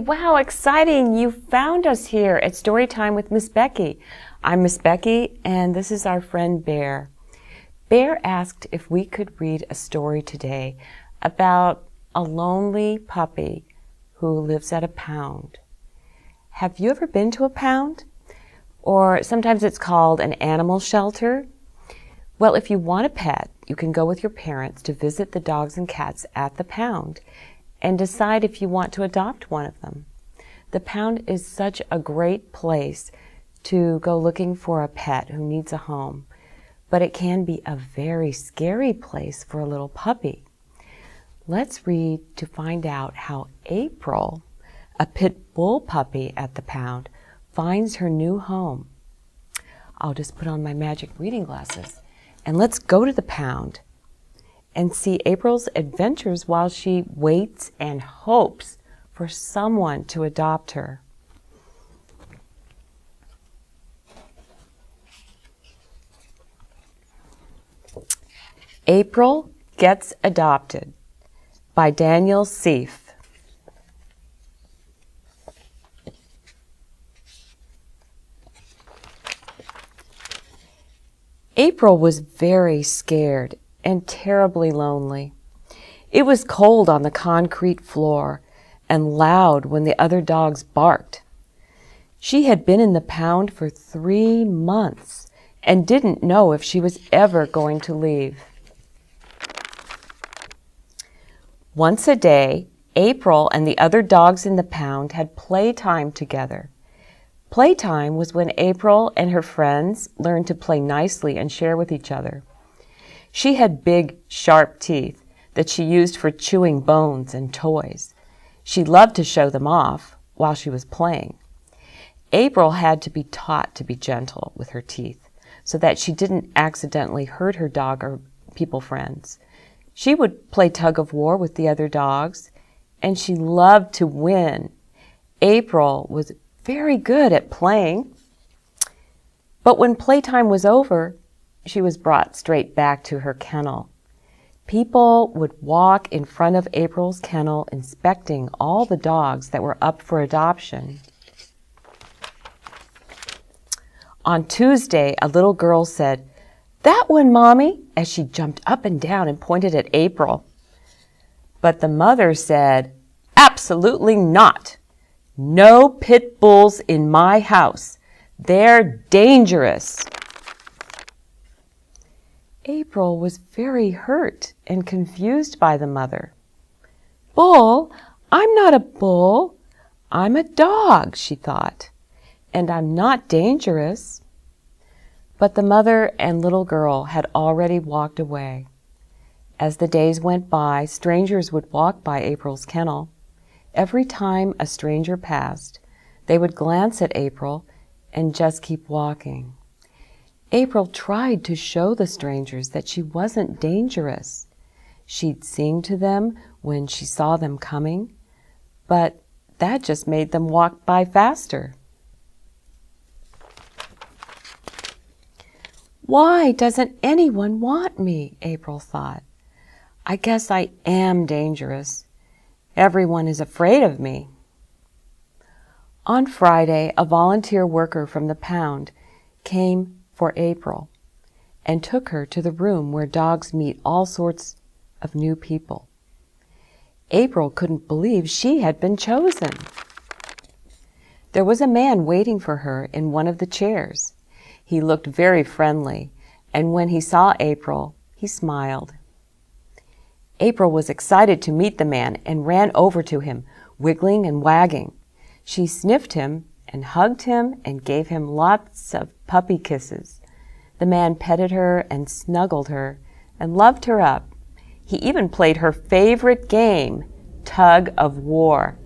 wow, exciting. You found us here at Storytime with Miss Becky. I'm Miss Becky, and this is our friend Bear. Bear asked if we could read a story today about a lonely puppy who lives at a pound. Have you ever been to a pound? Or sometimes it's called an animal shelter. Well, if you want a pet, you can go with your parents to visit the dogs and cats at the pound and decide if you want to adopt one of them. The pound is such a great place to go looking for a pet who needs a home, but it can be a very scary place for a little puppy. Let's read to find out how April, a pit bull puppy at the pound, finds her new home. I'll just put on my magic reading glasses and let's go to the pound and see April's adventures while she waits and hopes for someone to adopt her. April Gets Adopted by Daniel Seif. April was very scared and terribly lonely. It was cold on the concrete floor and loud when the other dogs barked. She had been in the pound for 3 months and didn't know if she was ever going to leave. Once a day, April and the other dogs in the pound had playtime together. Playtime was when April and her friends learned to play nicely and share with each other. She had big, sharp teeth that she used for chewing bones and toys. She loved to show them off while she was playing. April had to be taught to be gentle with her teeth so that she didn't accidentally hurt her dog or people friends. She would play tug of war with the other dogs, and she loved to win. April was very good at playing. But when playtime was over, she was brought straight back to her kennel. People would walk in front of April's kennel, inspecting all the dogs that were up for adoption. On Tuesday, a little girl said, "That one, Mommy," as she jumped up and down and pointed at April. But the mother said, "Absolutely not. No pit bulls in my house. They're dangerous." April was very hurt and confused by the mother. "Bull? I'm not a bull. I'm a dog," she thought, "and I'm not dangerous." But the mother and little girl had already walked away. As the days went by, strangers would walk by April's kennel. Every time a stranger passed, they would glance at April and just keep walking. April tried to show the strangers that she wasn't dangerous. She'd sing to them when she saw them coming, but that just made them walk by faster. "Why doesn't anyone want me?" April thought. "I guess I am dangerous. Everyone is afraid of me." On Friday, a volunteer worker from the pound came for April and took her to the room where dogs meet all sorts of new people. April couldn't believe she had been chosen. There was a man waiting for her in one of the chairs. He looked very friendly, and when he saw April, he smiled. April was excited to meet the man and ran over to him, wiggling and wagging. She sniffed him and hugged him and gave him lots of puppy kisses. The man petted her and snuggled her and loved her up. He even played her favorite game, tug of war.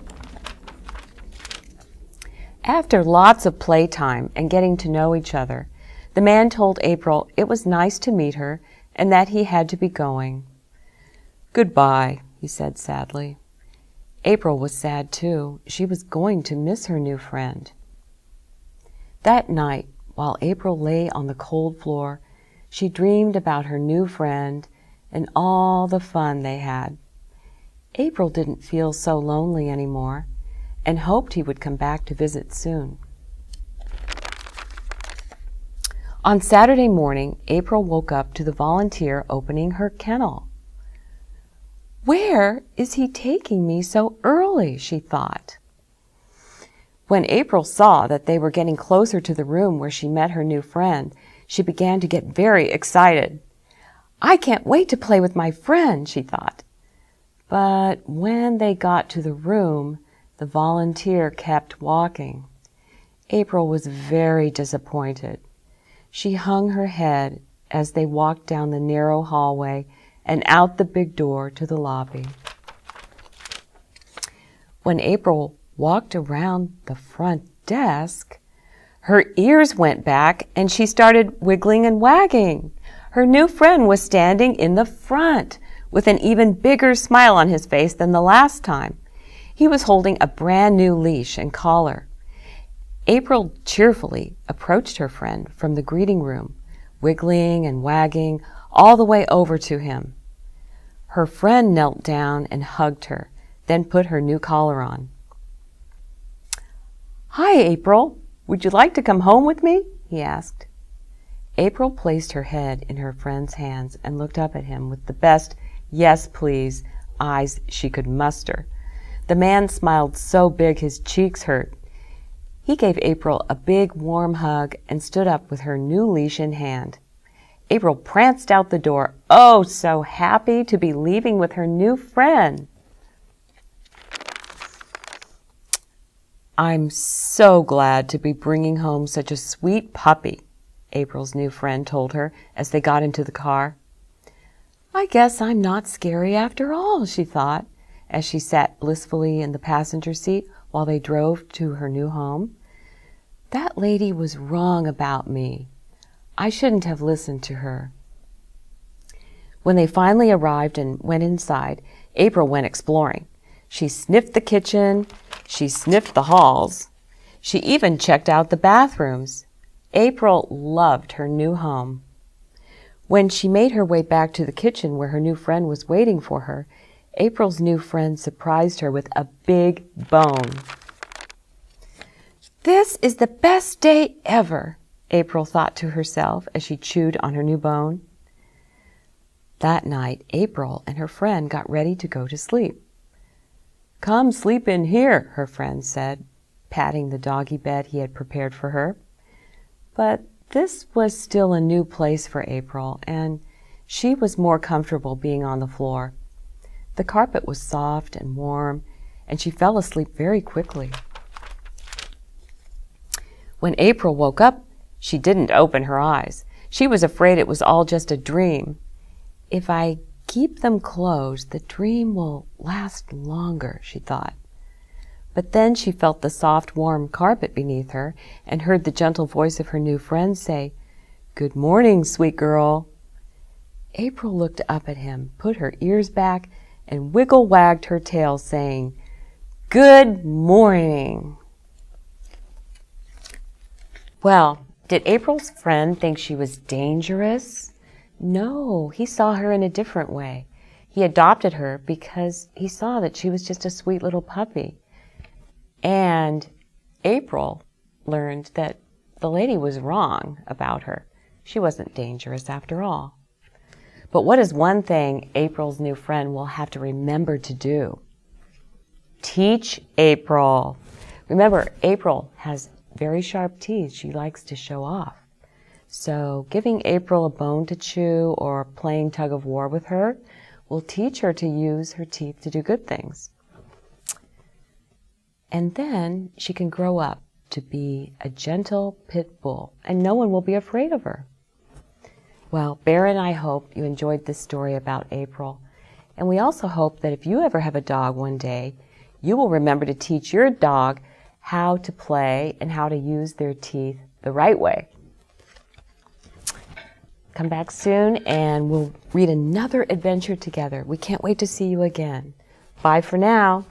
After lots of playtime and getting to know each other, the man told April it was nice to meet her and that he had to be going. "Goodbye," he said sadly. April was sad too. She was going to miss her new friend. That night, while April lay on the cold floor, she dreamed about her new friend and all the fun they had. April didn't feel so lonely anymore, and hoped he would come back to visit soon. On Saturday morning, April woke up to the volunteer opening her kennel. "Where is he taking me so early?" she thought. When April saw that they were getting closer to the room where she met her new friend, she began to get very excited. "I can't wait to play with my friend," she thought. But when they got to the room, the volunteer kept walking. April was very disappointed. She hung her head as they walked down the narrow hallway and out the big door to the lobby. When April walked around the front desk, her ears went back and she started wiggling and wagging. Her new friend was standing in the front with an even bigger smile on his face than the last time. He was holding a brand new leash and collar. April cheerfully approached her friend from the greeting room, wiggling and wagging all the way over to him. Her friend knelt down and hugged her, then put her new collar on. "Hi, April. Would you like to come home with me?" he asked. April placed her head in her friend's hands and looked up at him with the best "yes, please" eyes she could muster. The man smiled so big his cheeks hurt. He gave April a big, warm hug and stood up with her new leash in hand. April pranced out the door, oh, so happy to be leaving with her new friend. "I'm so glad to be bringing home such a sweet puppy," April's new friend told her as they got into the car. "I guess I'm not scary after all," she thought, as she sat blissfully in the passenger seat while they drove to her new home. "That lady was wrong about me. I shouldn't have listened to her." When they finally arrived and went inside, April went exploring. She sniffed the kitchen, she sniffed the halls, she even checked out the bathrooms. April loved her new home. When she made her way back to the kitchen where her new friend was waiting for her, April's new friend surprised her with a big bone. "This is the best day ever," April thought to herself as she chewed on her new bone. That night, April and her friend got ready to go to sleep. "Come sleep in here," her friend said, patting the doggy bed he had prepared for her. But this was still a new place for April, and she was more comfortable being on the floor. The carpet was soft and warm, and she fell asleep very quickly. When April woke up, she didn't open her eyes. She was afraid it was all just a dream. "If I keep them closed, the dream will last longer," she thought. But then she felt the soft, warm carpet beneath her and heard the gentle voice of her new friend say, "Good morning, sweet girl." April looked up at him, put her ears back, and wiggle-wagged her tail, saying, "Good morning." Well, did April's friend think she was dangerous? No, he saw her in a different way. He adopted her because he saw that she was just a sweet little puppy. And April learned that the lady was wrong about her. She wasn't dangerous after all. But what is one thing April's new friend will have to remember to do? Teach April. Remember, April has very sharp teeth she likes to show off. So giving April a bone to chew or playing tug of war with her will teach her to use her teeth to do good things. And then she can grow up to be a gentle pit bull, and no one will be afraid of her. Well, Bear and I hope you enjoyed this story about April. And we also hope that if you ever have a dog one day, you will remember to teach your dog how to play and how to use their teeth the right way. Come back soon and we'll read another adventure together. We can't wait to see you again. Bye for now.